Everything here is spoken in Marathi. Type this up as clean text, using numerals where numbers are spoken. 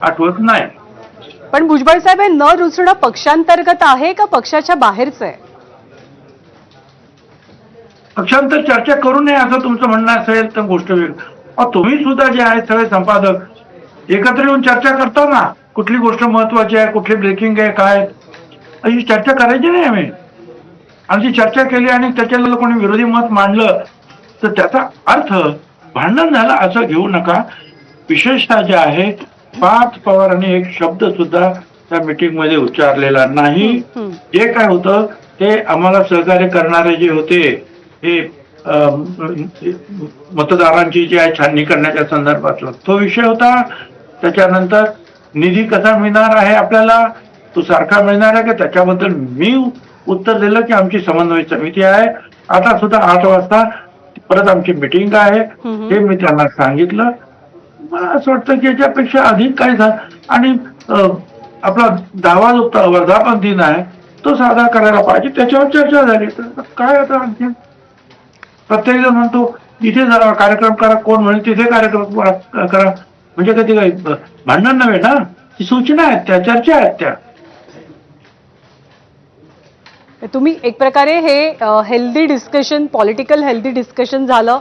आठवत नाही. पण भुजबळ साहेब, हे न रुचणं पक्षांतर्गत आहे का पक्षाच्या बाहेरचं आहे? पक्षांतर चर्चा करू नये असं तुमचं म्हणणं असेल तर गोष्ट वेगळी. तुम्ही सुद्धा जे आहेत सगळे संपादक एकत्र येऊन चर्चा करता ना, कुठली गोष्ट महत्वाची आहे, कुठली ब्रेकिंग आहे, काय ही चर्चा करायची नाही आम्ही. आणि ती चर्चा केली आणि त्याच्याला कोणी विरोधी मत मांडलं तर त्याचा अर्थ भांडण झालं असं घेऊ नका. विशेषतः जे आहे पार्थ पवारांनी एक शब्द सुद्धा त्या मीटिंग मध्ये उच्चारलेला नाही. जे काय होतं ते आम्हाला सहकार्य करणारे जे होते हे मतदारांची जी आहे छाननी करण्याच्या संदर्भातला तो विषय होता. त्याच्यानंतर निधी कसा मिळणार आहे आपल्याला, तो सारखा मिळणार आहे का, त्याच्याबद्दल मी उत्तर दिलं की आमची समन्वय समिती आहे. आता सुद्धा 8 वाजता परत आमची मीटिंग आहे हे मी त्यांना सांगितलं. मला असं वाटतं की याच्यापेक्षा अधिक काय झालं. आणि आपला दावा जो वर्धापन दिन आहे तो साजरा करायला पाहिजे, त्याच्यावर चर्चा झाली. तर काय आता आणखी प्रत्येक जण म्हणतो इथे जरा कार्यक्रम करा, कोण म्हणेल तिथे कार्यक्रम करा. म्हणजे कधी काही भांडण नव्हे ना, ती सूचना आहेत, त्या चर्चा आहेत त्या. तुम्ही एक प्रकारे हे healthy discussion, political healthy discussion झालं